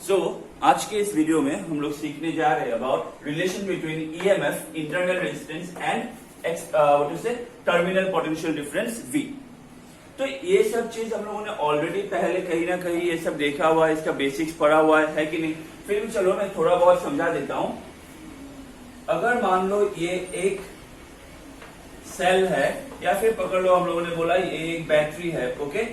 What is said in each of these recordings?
आज के इस वीडियो में हम लोग सीखने जा रहे हैं about relation between EMF, internal resistance and terminal potential difference V। तो ये सब चीज हम लोगों ने ऑलरेडी पहले कहीं ना कहीं ये सब देखा हुआ है, इसका बेसिक्स पढ़ा हुआ है कि नहीं। फिर भी चलो मैं थोड़ा बहुत समझा देता हूं। अगर मान लो ये एक सेल है या फिर पकड़ लो, हम लोगों ने बोला ये एक बैटरी है, ओके।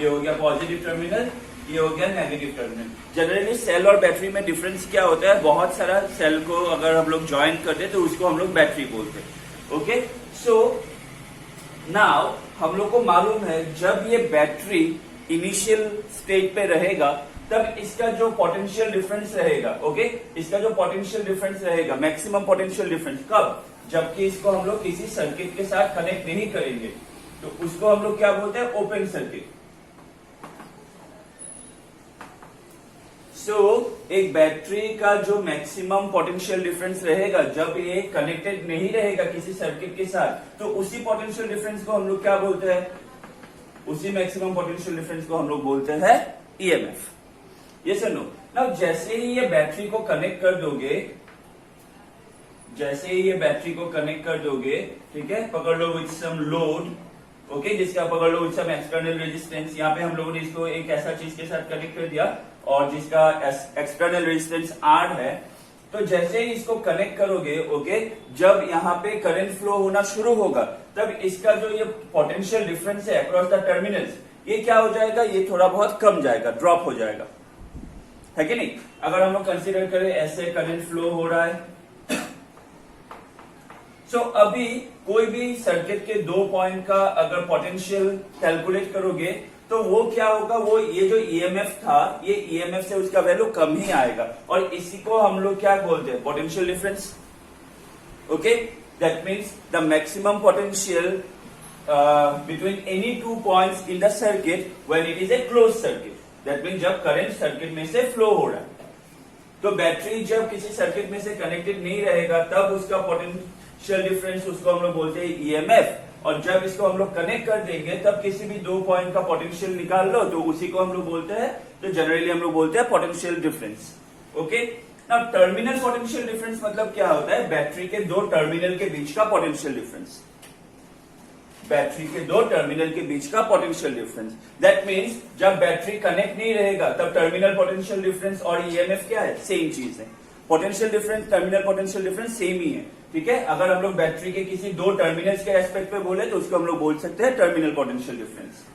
ये हो गया पॉजिटिव टर्मिनल, ये हो गया नेगेटिव टर्मिनल। जनरली सेल और बैटरी में डिफरेंस क्या होता है, बहुत सारा सेल को अगर हम लोग ज्वाइन करते तो उसको हम लोग बैटरी बोलते हैं, ओके। सो नाउ हम लोग को मालूम है जब ये बैटरी इनिशियल स्टेट पे रहेगा तब इसका जो पोटेंशियल डिफरेंस रहेगा, ओके, इसका जो पोटेंशियल डिफरेंस रहेगा, मैक्सिमम पोटेंशियल डिफरेंस कब, जबकि इसको हम लोग किसी सर्किट के साथ कनेक्ट नहीं करेंगे, तो उसको हम लोग क्या बोलते हैं, ओपन सर्किट। एक बैटरी का जो मैक्सिमम पोटेंशियल डिफरेंस रहेगा जब ये कनेक्टेड नहीं रहेगा किसी सर्किट के साथ, तो उसी पोटेंशियल डिफरेंस को हम लोग क्या बोलते हैं, उसी मैक्सिमम पोटेंशियल डिफरेंस को हम लोग बोलते हैं ईएमएफ। ये सुनो ना, जैसे ही ये बैटरी को कनेक्ट कर दोगे, जैसे ही ये बैटरी को कनेक्ट कर दोगे, ठीक है, पकड़ लो विथ सम लोड, ओके, जिसका पकड़ लो विथ सम एक्सटर्नल रेजिस्टेंस। यहाँ पे हम लोगों ने इसको एक ऐसा चीज के साथ कनेक्ट कर दिया और जिसका एक्सटर्नल रेजिस्टेंस R है। तो जैसे ही इसको कनेक्ट करोगे, ओके, जब यहाँ पे करंट फ्लो होना शुरू होगा तब इसका जो ये पोटेंशियल डिफरेंस है अक्रॉस द टर्मिनल्स, ये क्या हो जाएगा, ये थोड़ा बहुत कम जाएगा, ड्रॉप हो जाएगा, है कि नहीं। अगर हम लोग कंसिडर करें ऐसे करंट फ्लो हो रहा है, अभी कोई भी सर्किट के 2 पॉइंट का अगर पोटेंशियल कैलकुलेट करोगे तो वो क्या होगा, वो ये जो ईएमएफ था, ये ईएमएफ से उसका वैल्यू कम ही आएगा और इसी को हम लोग क्या बोलते हैं, potential difference, okay. That means the maximum potential between any 2 points in the circuit when it is a close circuit. That means जब करंट सर्किट में से फ्लो हो रहा है, तो बैटरी जब किसी सर्किट में से कनेक्टेड नहीं रहेगा तब उसका पोटेंशियल डिफरेंस, उसको हम लोग बोलते हैं ईएमएफ। और जब इसको हम लोग कनेक्ट कर देंगे तब किसी भी 2 पॉइंट का पोटेंशियल निकाल लो, तो उसी को हम लोग बोलते हैं, तो जनरली हम लोग बोलते हैं potential difference, okay. Now terminal potential difference मतलब क्या होता है, बैटरी के 2 टर्मिनल के बीच का पोटेंशियल डिफरेंस, बैटरी के 2 टर्मिनल के बीच का पोटेंशियल डिफरेंस। दैट मीन्स जब बैटरी कनेक्ट नहीं रहेगा तब टर्मिनल पोटेंशियल डिफरेंस और ईएमएफ क्या है, सेम चीज है। Potential difference, terminal potential difference same ही है, ठीक है। अगर हम लोग बैटरी के किसी 2 टर्मिनल्स के एस्पेक्ट पे बोले तो उसको हम लोग बोल सकते हैं टर्मिनल पोटेंशियल डिफरेंस।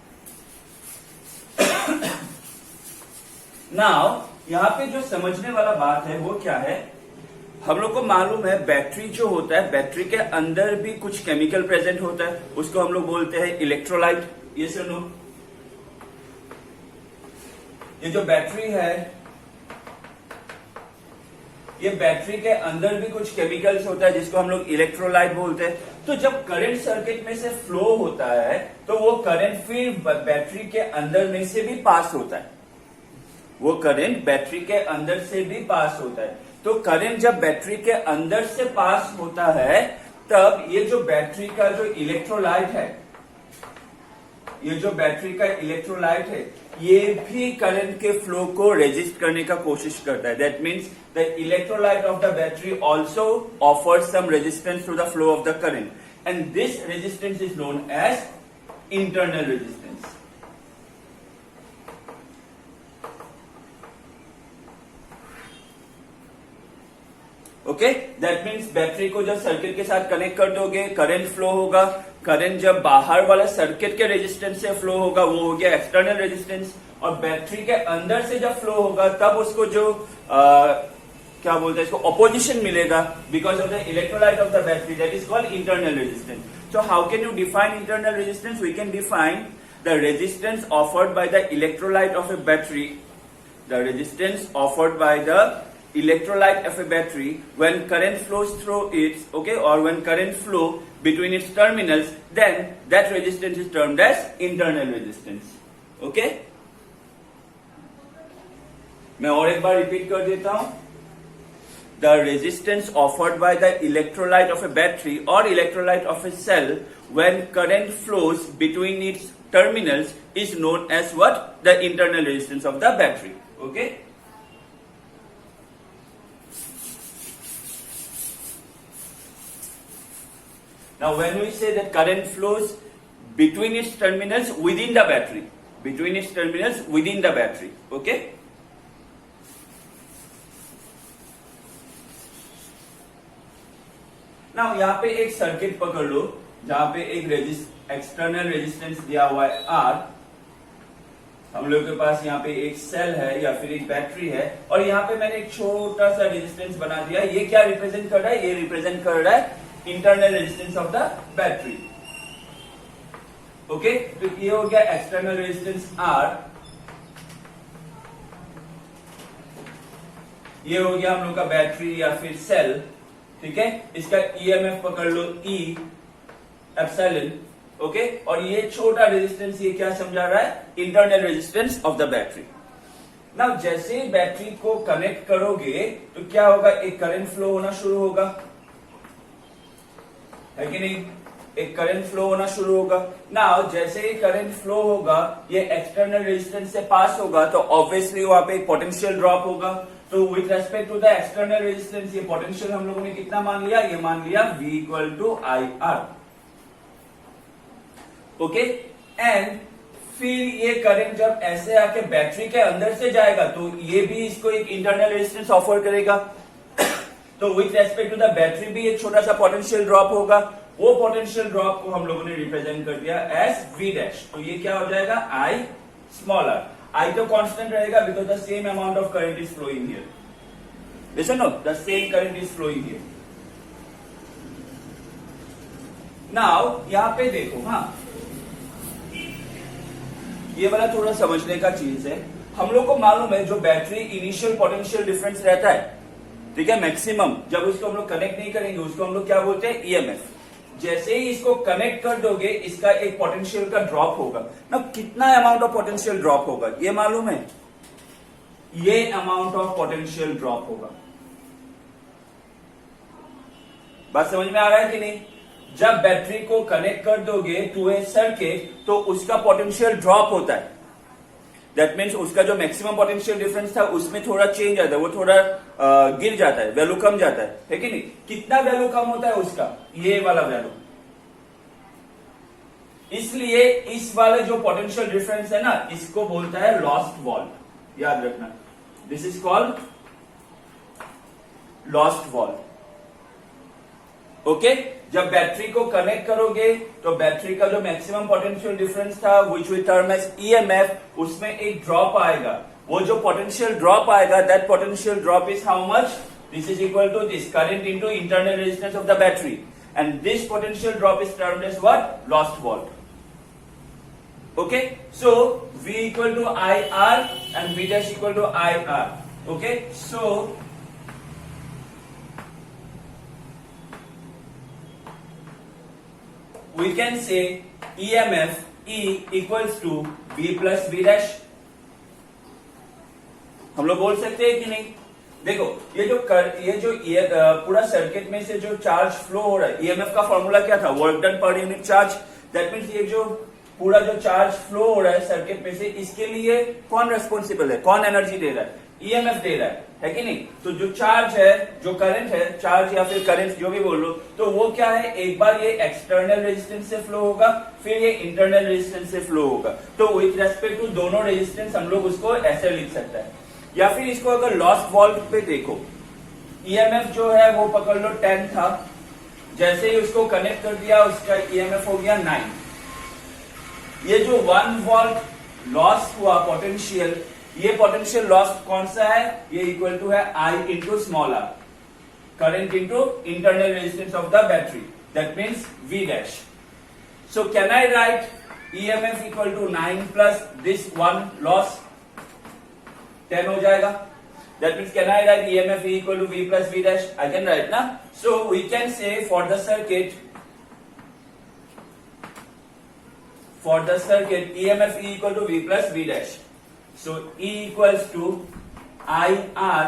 नाउ यहाँ पे जो समझने वाला बात है वो क्या है, हम लोग को मालूम है बैटरी जो होता है, बैटरी के अंदर भी कुछ केमिकल प्रेजेंट होता है, उसको हम लोग बोलते हैं इलेक्ट्रोलाइट। ये सुनो, ये जो बैटरी है, ये बैटरी के अंदर भी कुछ केमिकल्स होता है जिसको हम लोग इलेक्ट्रोलाइट बोलते हैं। तो जब करंट सर्किट में से फ्लो होता है तो वो करंट फिर बैटरी के अंदर में से भी पास होता है, वो करंट बैटरी के अंदर से भी पास होता है। तो करंट जब बैटरी के अंदर से पास होता है तब ये जो बैटरी का जो इलेक्ट्रोलाइट है, ये जो बैटरी का इलेक्ट्रोलाइट है, ये भी करंट के फ्लो को रेजिस्ट करने का कोशिश करता है। That means the electrolyte of the battery also offers some resistance to the flow of the current and this resistance is known as internal resistance. Okay, that means battery को जब circuit के साथ connect कर दोगे, current flow होगा। Current जब बाहर वाला सर्किट के रेजिस्टेंस से फ्लो होगा वो हो गया एक्सटर्नल रेजिस्टेंस, और बैटरी के अंदर से जब फ्लो होगा तब उसको जो क्या बोलते हैं, इसको ऑपोजिशन मिलेगा because of the electrolyte of the battery, that is called internal resistance. So how can you define internal resistance, we can define the resistance offered by the electrolyte of a battery, the resistance offered by the electrolyte of a battery when current flows through its, okay, or when current flow between its terminals, then that resistance is termed as internal resistance, okay। मैं और एक बार repeat कर देता हूं, the resistance offered by the electrolyte of a battery or electrolyte of a cell when current flows between its terminals is known as what? The internal resistance of the battery. Okay. Now when we say that current flows between its terminals within the battery, between its terminals within the battery. Okay. Now यहाँ पे एक circuit पकड़ लो जहां पे एक external resistance दिया हुआ है R, हम लोग के पास यहाँ पे एक सेल है या फिर एक बैटरी है, और यहाँ पे मैंने एक छोटा सा रेजिस्टेंस बना दिया। ये क्या रिप्रेजेंट कर रहा है? ये रिप्रेजेंट कर रहा है internal resistance of the battery. Okay, तो ये हो गया एक्सटर्नल रेजिस्टेंस R, ये हो गया हम लोग का बैटरी या फिर सेल। ठीक है, इसका ईएमएफ पकड़ लो E एप्सिलॉन। ओके, और ये छोटा रेजिस्टेंस ये क्या समझा रहा है? Internal resistance of the battery. Now जैसे ही बैटरी को कनेक्ट करोगे तो क्या होगा? एक करंट फ्लो होना शुरू होगा, है कि नहीं? एक करंट फ्लो होना शुरू होगा। नाउ जैसे ही करंट फ्लो होगा ये एक्सटर्नल रेजिस्टेंस से पास होगा तो ऑब्वियसली वहां पे एक पोटेंशियल ड्रॉप होगा। तो with respect to the external resistance ये पोटेंशियल हम लोगों ने कितना मान लिया? ये मान लिया V equal to IR। Okay, and फिर ये करंट जब ऐसे आके बैटरी के अंदर से जाएगा तो ये भी इसको एक इंटरनल रेजिस्टेंस ऑफर करेगा। तो with respect to the battery भी एक छोटा सा पोटेंशियल ड्रॉप होगा। वो पोटेंशियल ड्रॉप को हम लोगों ने रिप्रेजेंट कर दिया एज V डैश। तो ये क्या हो जाएगा? I smaller. I तो कांस्टेंट रहेगा because the same amount of current is flowing here. Listen no, the same current is flowing here. Now यहां पे देखो, हाँ ये वाला थोड़ा समझने का चीज है। हम लोग को मालूम है जो बैटरी इनिशियल पोटेंशियल डिफरेंस रहता है, ठीक है, मैक्सिमम, जब उसको हम लोग कनेक्ट नहीं करेंगे उसको हम लोग क्या बोलते हैं? ईएमएफ। जैसे ही इसको कनेक्ट कर दोगे इसका एक पोटेंशियल का ड्रॉप होगा ना। कितना अमाउंट ऑफ पोटेंशियल ड्रॉप होगा ये मालूम है? ये अमाउंट ऑफ पोटेंशियल ड्रॉप होगा। बात समझ में आ रहा है कि नहीं? जब बैटरी को कनेक्ट कर दोगे टू ए सर्किट तो उसका पोटेंशियल ड्रॉप होता है। दैट मीन्स उसका जो मैक्सिमम पोटेंशियल डिफरेंस था उसमें थोड़ा चेंज आता है, वो थोड़ा गिर जाता है, वैल्यू कम जाता है कि नहीं? कितना वैल्यू कम होता है उसका? ये वाला वैल्यू। इसलिए इस वाले जो पोटेंशियल डिफरेंस है ना, इसको बोलता है लॉस्ट वॉल्ट। याद रखना, this is called lost volt. Okay, जब बैटरी को कनेक्ट करोगे तो बैटरी का जो मैक्सिमम पोटेंशियल डिफरेंस था which we term as EMF, उसमें एक ड्रॉप आएगा। वो जो पोटेंशियल ड्रॉप आएगा, that potential drop is how much? This is equal to this current into internal resistance of the battery, and this potential drop is termed as what? Lost volt. Okay, so V equal to IR and V dash equal to IR। Okay, so we can say EMF E equals to V plus V dash। हम लोग बोल सकते हैं कि नहीं? देखो ये जो पूरा सर्किट में से जो चार्ज फ्लो हो रहा है, EMF का फॉर्मूला क्या था? Work done per unit charge. That means ये जो पूरा जो चार्ज फ्लो हो रहा है सर्किट में से, इसके लिए कौन रेस्पॉन्सिबल है? कौन एनर्जी दे रहा है? ईएमएफ दे रहा है कि नहीं? तो जो चार्ज है, जो करंट है, चार्ज या फिर करंट जो भी बोल लो, तो वो क्या है? एक बार ये एक्सटर्नल रेजिस्टेंस से फ्लो होगा, फिर ये इंटरनल रेजिस्टेंस से फ्लो होगा। तो विथ रेस्पेक्ट टू दोनों रेजिस्टेंस हम लोग उसको ऐसे लिख सकते हैं। या फिर इसको अगर लॉस्ट वॉल्ट पे देखो, ईएमएफ जो है वो पकड़ लो 10 था, जैसे ही उसको कनेक्ट कर दिया उसका ईएमएफ हो गया 9। ये जो 1 वॉल्ट लॉस हुआ पोटेंशियल, ये पोटेंशियल लॉस कौन सा है? ये इक्वल टू है I into small r, current into internal resistance of the battery, that means V dash. So can I write EMF equal to 9 plus this 1 loss, 10 हो जाएगा। That means can I write EMF equal to V plus V dash? I can write ना। So we can say for the circuit EMF equal to V plus V dash. So E equals to IR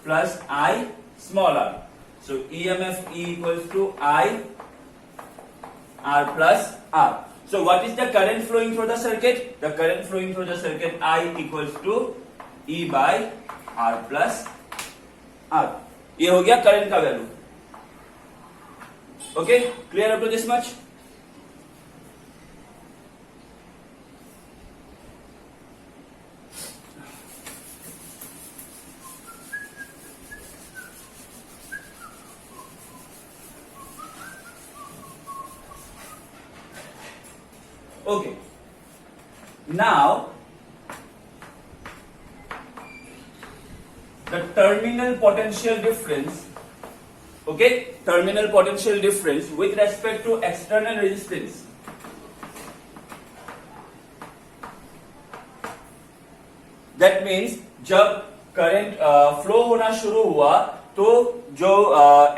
plus I small r. So EMF E equals to I R plus R. So what is the current flowing through the circuit? The current flowing through the circuit I equals to E by R plus R. ये हो गया current का value. Okay, clear up to this much? Okay. Now, the terminal potential difference, okay, terminal potential difference with respect to external resistance. That means जब current flow होना शुरू हुआ तो जो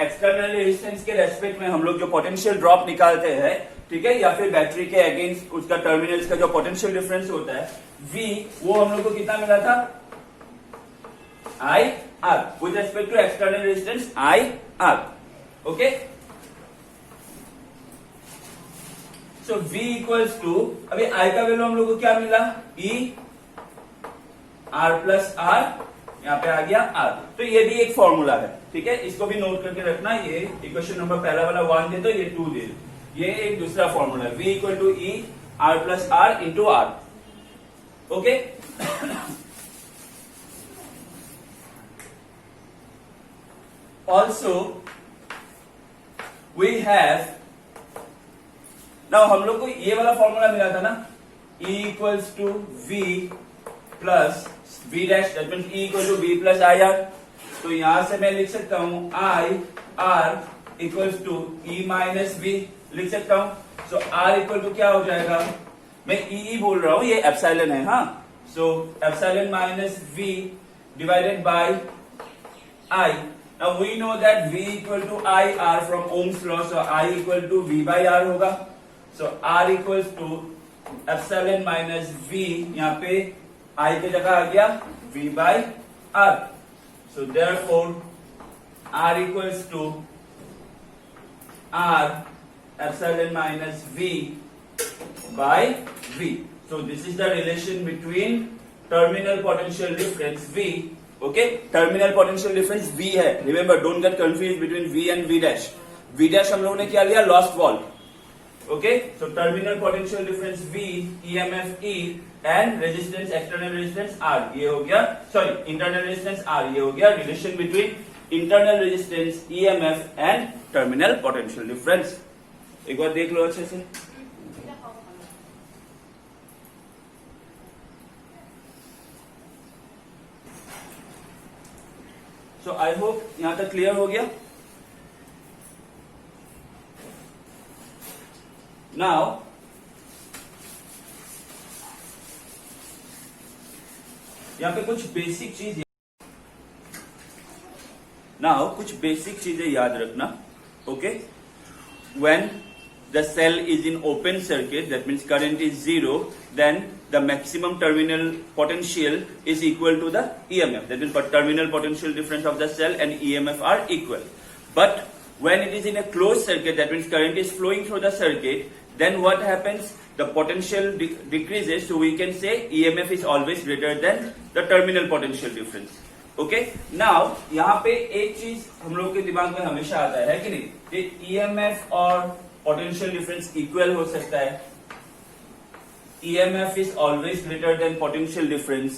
एक्सटर्नल रेजिस्टेंस के रेस्पेक्ट में हम लोग जो पोटेंशियल ड्रॉप निकालते हैं, ठीक है, या फिर बैटरी के अगेंस्ट उसका टर्मिनल्स का जो पोटेंशियल डिफरेंस होता है V, वो हम लोग को कितना मिला था? I R with respect to external resistance I R. Okay, so V equals to, अभी I का वैल्यू हम लोग को क्या मिला? E R प्लस R, यहाँ पे आ गया R. तो ये भी एक फॉर्मूला है, ठीक है, इसको भी नोट करके रखना. ये इक्वेशन नंबर पहला वाला 1 दे दो, ये 2 दे दो. ये एक दूसरा फॉर्मूला है, V equal to E R plus R into R. Okay, also we have, now हम लोग को ये वाला फॉर्मूला मिला था ना, E equals to V plus V dash, that means E equal to V plus I R. तो यहां से मैं लिख सकता हूं I R equals to E minus V लिख सकता हूं. सो R इक्वल टू क्या हो जाएगा? मैं E बोल रहा हूं, ये एप्सिलॉन है. हाँ, so epsilon minus V divided by I. Now we know that V equal to I R from Ohm's law, so I equal to V by R होगा. So R equals to epsilon minus V, यहाँ पे I की जगह आ गया V by R. So therefore R equals to R epsilon minus V by V. So this is the relation between terminal potential difference V. Okay, terminal potential difference V है. Remember, don't get confuse between V and V dash. V dash हम लोगों ने क्या लिया? Lost volt. Okay, so terminal potential difference V, EMF E and resistance, external resistance R, ये हो गया, sorry internal resistance R, ये हो गया relation between internal resistance, EMF and terminal potential difference. एक बार देख लो अच्छे से. So I hope यहां तक क्लियर हो गया. Now यहां पे कुछ बेसिक चीज, कुछ बेसिक चीजें याद रखना. Okay, when the cell is in open circuit, that means current is 0, then the maximum terminal potential is equal to the EMF. That means terminal potential difference of the cell and EMF are equal. But when it is in a closed circuit, that means current is flowing through the circuit, then what happens? The potential decreases, so we can say EMF is always greater than the terminal potential difference. Okay, now यहाँ पे एक चीज हम लोग के दिमाग में हमेशा आता है कि नहीं, कि EMF और पोटेंशियल डिफरेंस इक्वल हो सकता है. EMF is always greater than potential difference.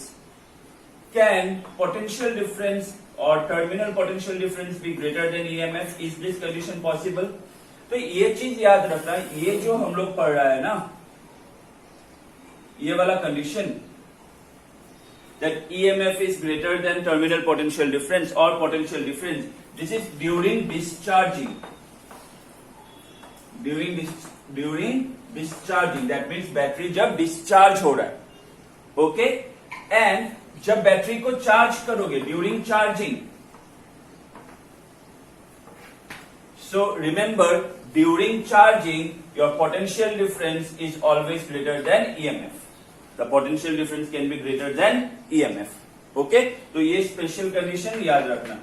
Can potential difference or terminal potential difference be greater than EMF? Is this condition possible? तो ये चीज याद रखना, ये जो हम लोग पढ़ रहा है ना, ये वाला condition, that EMF is greater than terminal potential difference or potential difference, this is during discharging. During discharging, that means battery जब डिस्चार्ज हो रहा है. ओके, एंड जब बैटरी को चार्ज करोगे during charging, so remember during charging your potential difference is always greater than EMF. The potential difference can be greater than EMF. Okay, तो ये special condition याद रखना.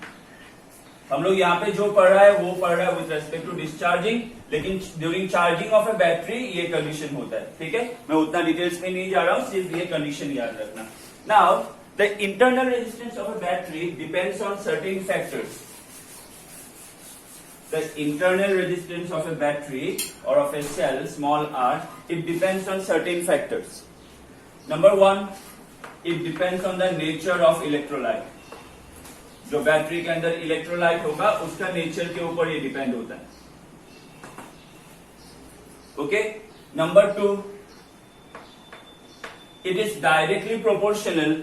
Okay, now when the battery is in open circuit, that means current is 0, then the maximum terminal potential difference is always greater than EMF. The potential difference can be greater than EMF. हम लोग यहाँ पे जो पढ़ रहा है वो पढ़ रहा है विद रेस्पेक्ट टू डिस्चार्जिंग, लेकिन during charging of a battery ये कंडीशन होता है, ठीक है। मैं उतना डिटेल्स में नहीं जा रहा हूँ, सिर्फ ये कंडीशन याद रखना। Now the internal resistance of a battery depends on certain factors. The internal resistance of a battery or of a cell, small r, it depends on certain factors. Number one, it depends on the nature of electrolyte. जो battery के अंदर electrolyte होगा उसका nature के ऊपर ये depend होता है। Okay, number two, it is directly proportional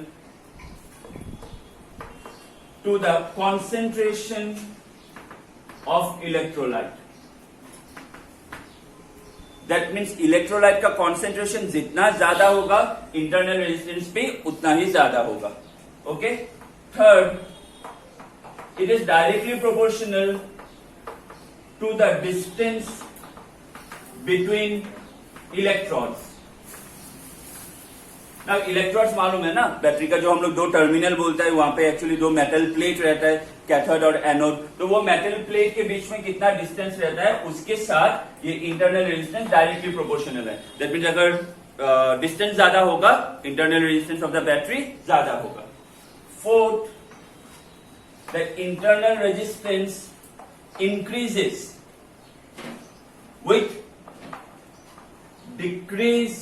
to the concentration of electrolyte. That means electrolyte का कॉन्सेंट्रेशन जितना ज्यादा होगा इंटरनल रेजिस्टेंस भी उतना ही ज्यादा होगा। Okay, third, it is directly proportional to the distance between electrodes. Now electrodes मालूम है ना, बैटरी का जो हम लोग दो टर्मिनल बोलता है वहां पे एक्चुअली दो मेटल प्लेट रहता है, कैथोड और एनोड। तो वो मेटल प्लेट के बीच में कितना डिस्टेंस रहता है उसके साथ ये इंटरनल रेजिस्टेंस डायरेक्टली प्रोपोर्शनल है। दैट मीन्स अगर डिस्टेंस ज्यादा होगा internal resistance of the battery ज्यादा होगा। Fourth, the internal resistance increases with decrease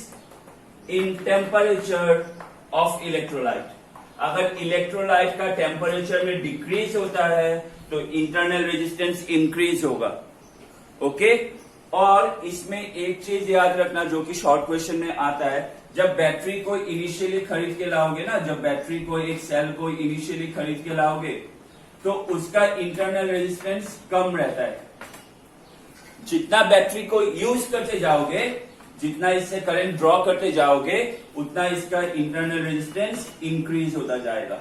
in temperature of electrolyte. अगर इलेक्ट्रोलाइट का टेम्परेचर में डिक्रीज होता है तो इंटरनल रेजिस्टेंस इंक्रीज होगा। ओके, और इसमें एक चीज याद रखना जो कि शॉर्ट क्वेश्चन में आता है, जब बैटरी को इनिशियली खरीद के लाओगे ना, जब बैटरी को एक सेल को इनिशियली खरीद के लाओगे तो उसका इंटरनल रेजिस्टेंस कम रहता है। जितना बैटरी को यूज करते जाओगे, जितना इससे करंट ड्रॉ करते जाओगे, उतना इसका इंटरनल रेजिस्टेंस इंक्रीज होता जाएगा।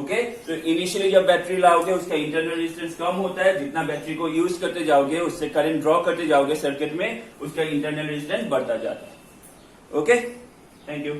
ओके, तो इनिशियली जब बैटरी लाओगे उसका इंटरनल रेजिस्टेंस कम होता है, जितना बैटरी को यूज करते जाओगे, उससे करंट ड्रॉ करते जाओगे सर्किट में, उसका इंटरनल रेजिस्टेंस बढ़ता जाता है। Okay, thank you.